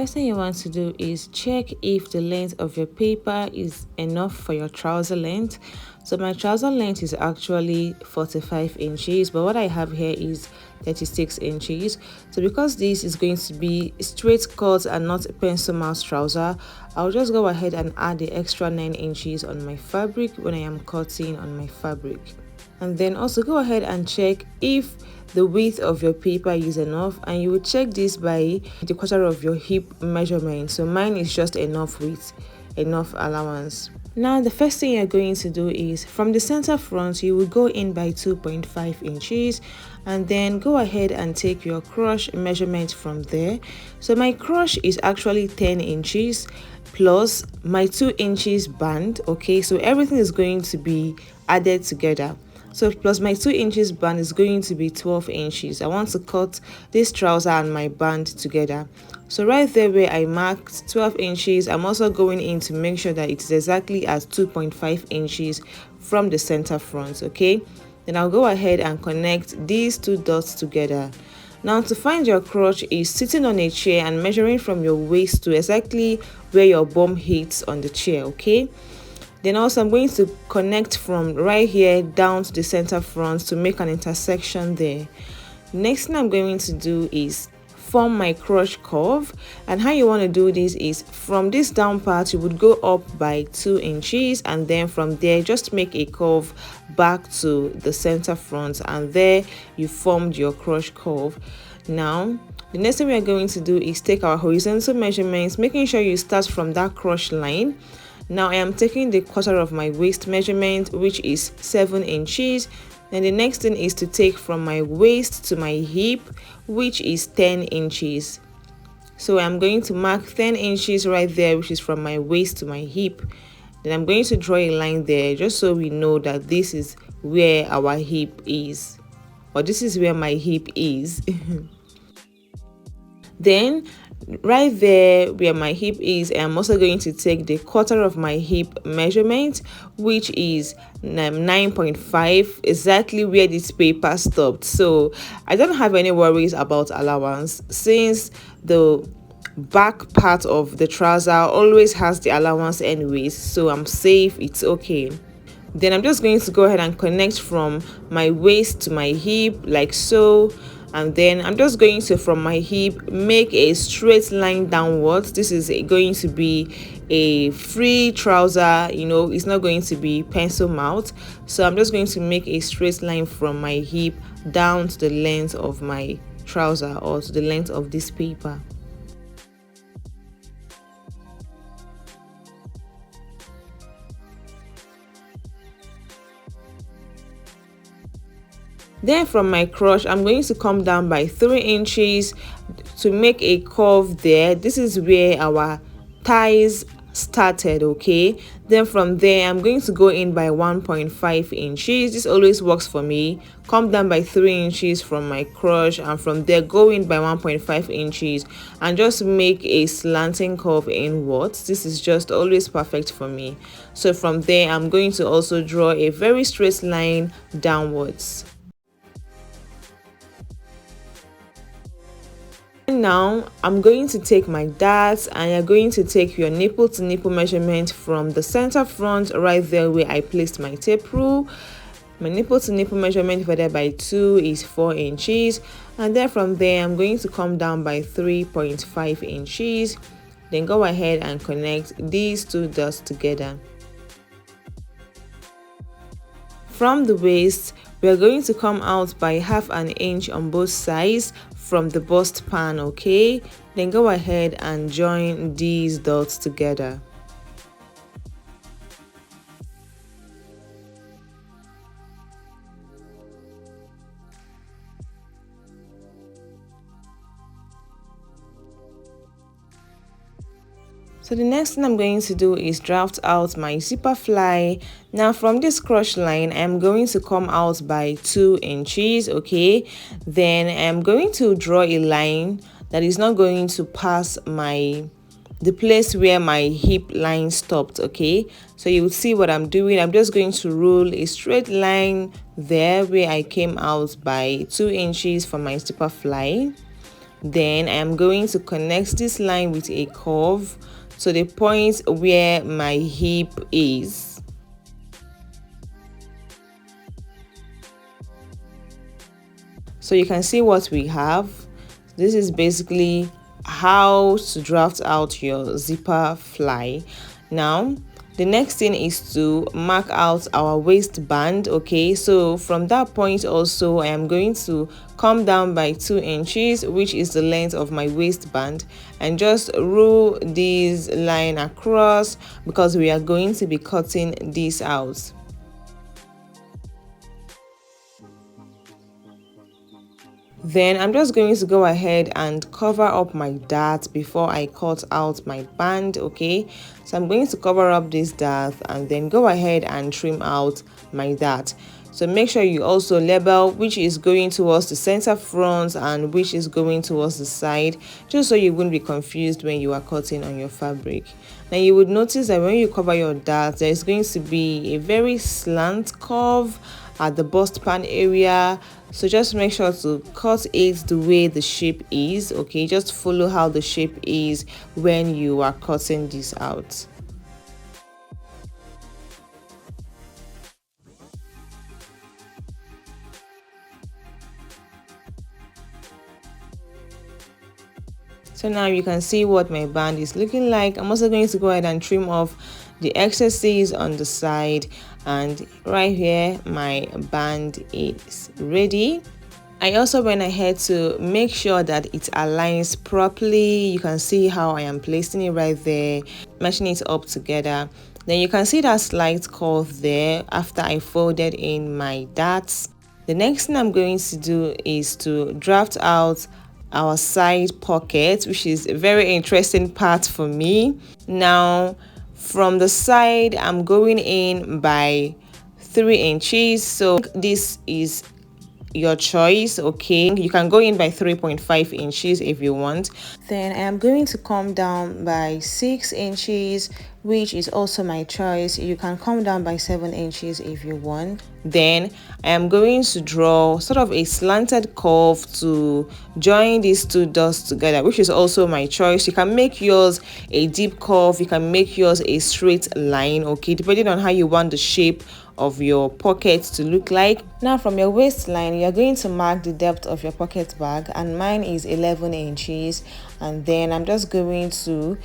First thing you want to do is check if the length of your paper is enough for your trouser length. So my trouser length is actually 45 inches, but what I have here is 36 inches. So because this is going to be straight cut and not a pencil mouse trouser, I'll just go ahead and add the extra 9 inches on my fabric when I am cutting on my fabric. And then also go ahead and check if the width of your paper is enough, and you will check this by the quarter of your hip measurement. So mine is just enough width, enough allowance. Now the first thing you're going to do is from the center front you will go in by 2.5 inches, and then go ahead and take your crush measurement from there. So my crush is actually 10 inches plus my 2 inches band. Okay, so everything is going to be added together. So plus my 2 inches band is going to be 12 inches. I want to cut this trouser and my band together. So right there where I marked 12 inches, I'm also going in to make sure that it is exactly at 2.5 inches from the center front. Okay, then I'll go ahead and connect these two dots together. Now to find your crotch is sitting on a chair and measuring from your waist to exactly where your bum hits on the chair. Okay, then also I'm going to connect from right here down to the center front to make an intersection there. Next thing I'm going to do is form my crotch curve, and how you want to do this is from this down part you would go up by 2 inches, and then from there just make a curve back to the center front, and there you formed your crotch curve. Now the next thing we are going to do is take our horizontal measurements, making sure you start from that crotch line. Now I am taking the quarter of my waist measurement, which is 7 inches. Then the next thing is to take from my waist to my hip, which is 10 inches. So I'm going to mark 10 inches right there, which is from my waist to my hip. Then I'm going to draw a line there just so we know that this is where our hip is, or this is where my hip is. Then right there where my hip is, I'm also going to take the quarter of my hip measurement, which is 9.5, exactly where this paper stopped. So I don't have any worries about allowance, since the back part of the trouser always has the allowance anyways, so I'm safe, it's okay. Then I'm just going to go ahead and connect from my waist to my hip like so. And then I'm just going to, from my hip, make a straight line downwards. This is going to be a free trouser, you know, it's not going to be pencil mouth. So I'm just going to make a straight line from my hip down to the length of my trouser, or to the length of this paper. Then from my crotch, I'm going to come down by 3 inches to make a curve there. This is where our thighs started. Okay, then from there I'm going to go in by 1.5 inches. This always works for me. Come down by 3 inches from my crotch, and from there go in by 1.5 inches and just make a slanting curve inwards. This is just always perfect for me. So from there I'm going to also draw a very straight line downwards. Now I'm going to take my darts, and you're going to take your nipple to nipple measurement from the center front right there where I placed my tape rule. My nipple to nipple measurement divided by 2 is 4 inches, and then from there I'm going to come down by 3.5 inches. Then go ahead and connect these two dots together. From the waist we are going to come out by half an inch on both sides from the bust pan. Okay, then go ahead and join these dots together. So the next thing I'm going to do is draft out my zipper fly. Now from this crotch line I'm going to come out by 2 inches. Okay, then I'm going to draw a line that is not going to pass the place where my hip line stopped. Okay, so you will see what I'm doing. I'm just going to rule a straight line there where I came out by 2 inches for my zipper fly. Then I am going to connect this line with a curve to the point where my hip is. So you can see what we have. This is basically how to draft out your zipper fly. Now the next thing is to mark out our waistband. Okay, so from that point also I am going to come down by 2 inches, which is the length of my waistband, and just rule this line across because we are going to be cutting this out. Then I'm just going to go ahead and cover up my dart before I cut out my band. Okay, so I'm going to cover up this dart and then go ahead and trim out my dart. So make sure you also label which is going towards the center front and which is going towards the side, just so you won't be confused when you are cutting on your fabric. Now you would notice that when you cover your dart, there is going to be a very slant curve at the bust pan area, so just make sure to cut it the way the shape is. Okay, just follow how the shape is when you are cutting this out. So now you can see what my band is looking like. I'm also going to go ahead and trim off the excesses on the side, and right here my band is ready. I also went ahead to make sure that it aligns properly. You can see how I am placing it right there, matching it up together. Then you can see that slight curve there after I folded in my darts. The next thing I'm going to do is to draft out our side pocket, which is a very interesting part for me. Now from the side I'm going in by 3 inches, so this is your choice. Okay, you can go in by 3.5 inches if you want. Then I am going to come down by 6 inches, which is also my choice. You can come down by 7 inches if you want. Then I am going to draw sort of a slanted curve to join these two dots together, which is also my choice. You can make yours a deep curve, you can make yours a straight line, okay, depending on how you want the shape of your pocket to look like. Now from your waistline, you're going to mark the depth of your pocket bag, and mine is 11 inches. And then I'm just going to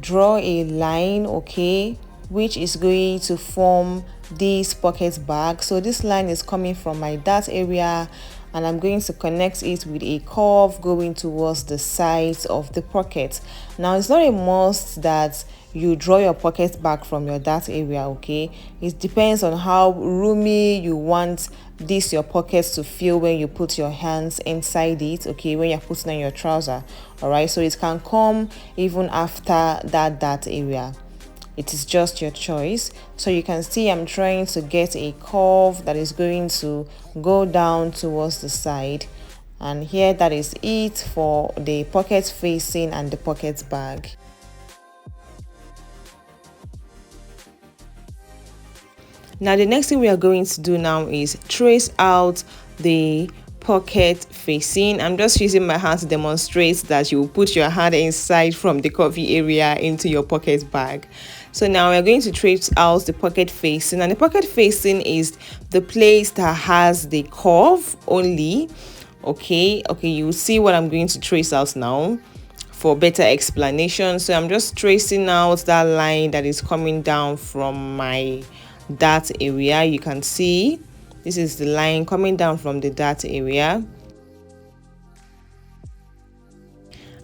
draw a line, okay, which is going to form this pocket bag. So this line is coming from my dart area, and I'm going to connect it with a curve going towards the sides of the pocket. Now it's not a must that you draw your pocket back from your dart area, okay? It depends on how roomy you want this your pockets to feel when you put your hands inside it, okay, when you're putting on your trouser. All right, so it can come even after that dart area. It is just your choice. So you can see I'm trying to get a curve that is going to go down towards the side, and here that is it for the pocket facing and the pocket bag. Now the next thing we are going to do now is trace out the pocket facing. I'm just using my hand to demonstrate that you will put your hand inside from the coffee area into your pocket bag. So now we're going to trace out the pocket facing, and the pocket facing is the place that has the curve only. Okay, you see what I'm going to trace out now for better explanation. So I'm just tracing out that line that is coming down from my dart area. You can see this is the line coming down from the dart area,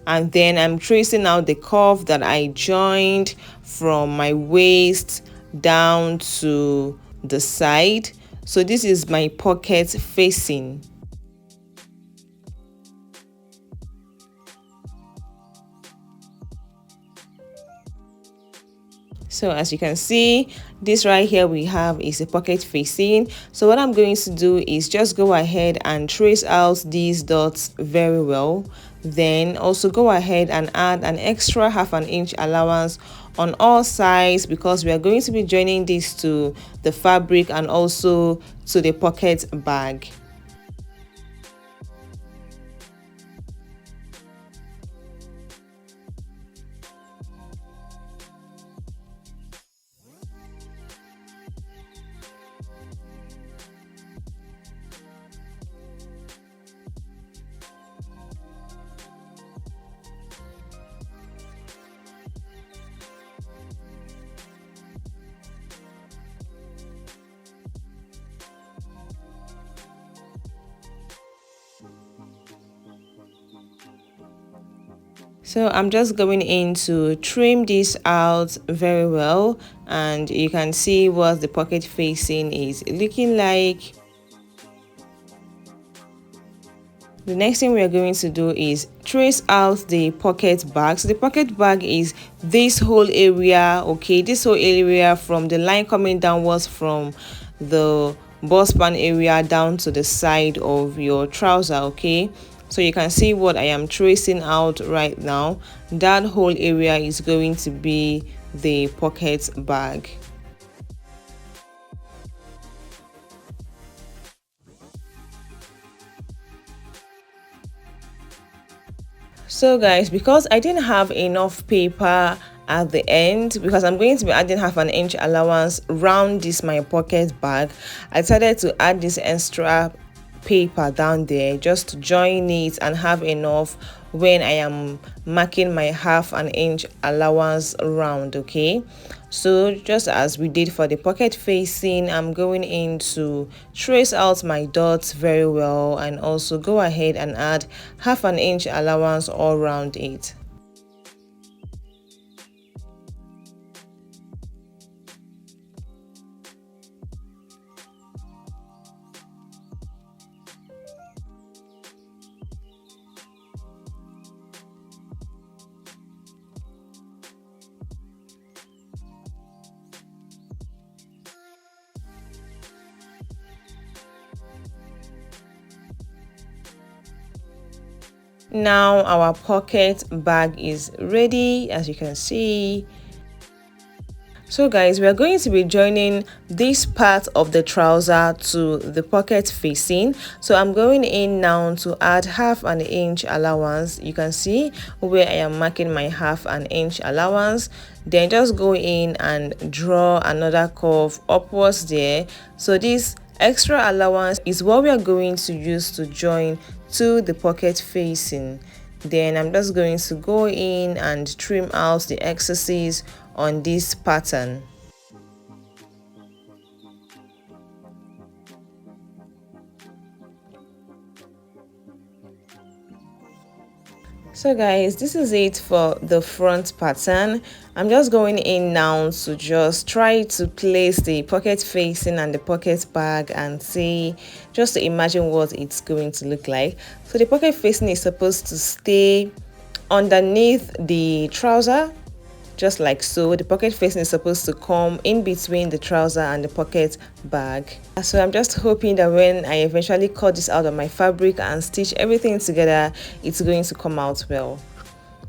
and then I'm tracing out the curve that I joined from my waist down to the side. So this is my pocket facing. So as you can see, this right here we have is a pocket facing. So what I'm going to do is just go ahead and trace out these dots very well. Then also go ahead and add an extra ½ inch allowance on all sides, because we are going to be joining this to the fabric and also to the pocket bag. So I'm just going in to trim this out very well, and you can see what the pocket facing is looking like. The next thing we are going to do is trace out the pocket bag. So the pocket bag is this whole area, okay, this whole area from the line coming downwards from the bust band area down to the side of your trouser, okay. So you can see what I am tracing out right now. That whole area is going to be the pocket bag. So guys, because I didn't have enough paper at the end, because I'm going to be adding half an inch allowance round this my pocket bag, I decided to add this extra paper down there just to join it and have enough when I am marking my half an inch allowance round, okay. So just as we did for the pocket facing, I'm going in to trace out my dots very well and also go ahead and add half an inch allowance all around it. Now our pocket bag is ready, as you can see. So guys, we are going to be joining this part of the trouser to the pocket facing. So I'm going in now to add half an inch allowance. You can see where I am marking my half an inch allowance. Then just go in and draw another curve upwards there. So this extra allowance is what we are going to use to join to the pocket facing. Then I'm just going to go in and trim out the excesses on this pattern. So guys, this is it for the front pattern. I'm just going in now to just try to place the pocket facing and the pocket bag and see, just to imagine what it's going to look like. So the pocket facing is supposed to stay underneath the trouser, just like so. The pocket facing is supposed to come in between the trouser and the pocket bag. So I'm just hoping that when I eventually cut this out of my fabric and stitch everything together, it's going to come out well.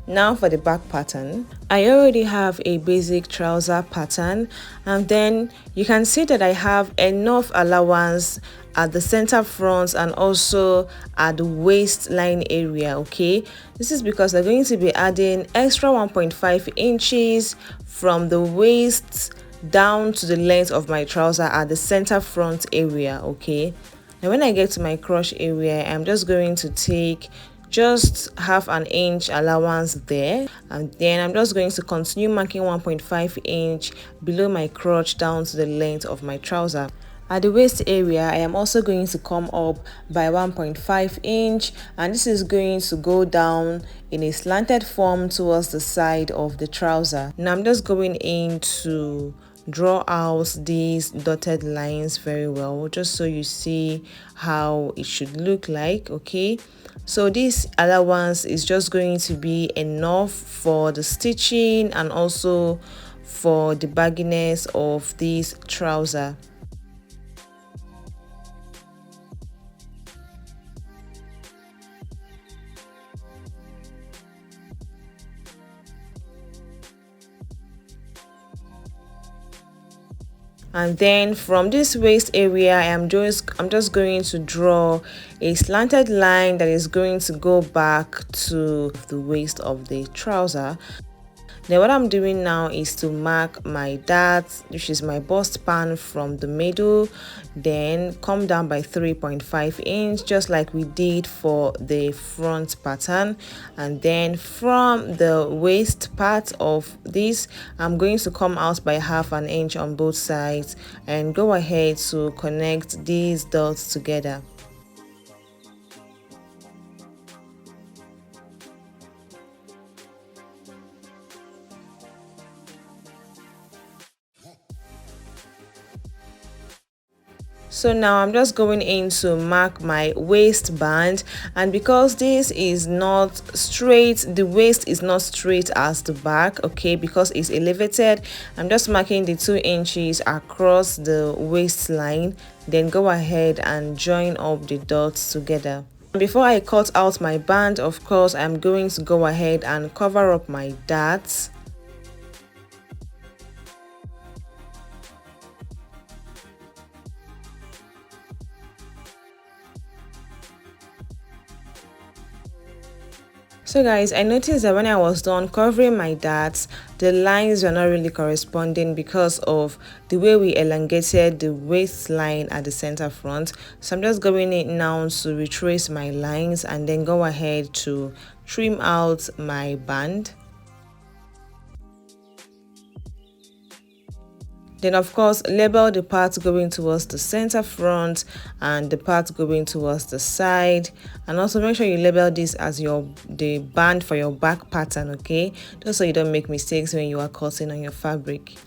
Now for the back pattern, I already have a basic trouser pattern, and then you can see that I have enough allowance at the center front and also at the waistline area, okay. This is because I'm going to be adding extra 1.5 inches from the waist down to the length of my trouser at the center front area, okay. Now when I get to my crotch area, I'm just going to take just half an inch allowance there, and then I'm just going to continue marking 1.5 inch below my crotch down to the length of my trouser. At the waist area, I am also going to come up by 1.5 inch, and this is going to go down in a slanted form towards the side of the trouser. Now I'm just going in to draw out these dotted lines very well, just so you see how it should look like, okay. So this allowance is just going to be enough for the stitching and also for the bagginess of this trouser. And then from this waist area, I'm just going to draw a slanted line that is going to go back to the waist of the trouser. Then what I'm doing now is to mark my dart, which is my bust span from the middle, then come down by 3.5 inch, just like we did for the front pattern. And then from the waist part of this, I'm going to come out by half an inch on both sides and go ahead to connect these dots together. So now I'm just going in to mark my waistband, and because this is not straight, the waist is not straight as the back, okay, because it's elevated, I'm just marking the 2 inches across the waistline, then go ahead and join up the dots together. Before I cut out my band, of course, I'm going to go ahead and cover up my darts. So guys, I noticed that when I was done covering my darts, the lines were not really corresponding because of the way we elongated the waistline at the center front. So I'm just going in now to retrace my lines and then go ahead to trim out my band. Then of course label the part going towards the center front and the part going towards the side, and also make sure you label this as the band for your back pattern, okay, just so you don't make mistakes when you are cutting on your fabric.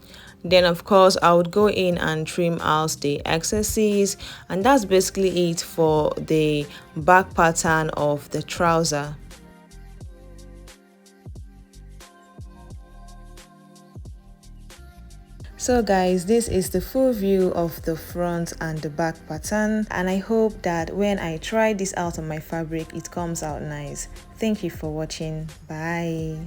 Then of course I would go in and trim out the excesses, and that's basically it for the back pattern of the trouser. So guys, this is the full view of the front and the back pattern, and I hope that when I try this out on my fabric it comes out nice. Thank you for watching. Bye.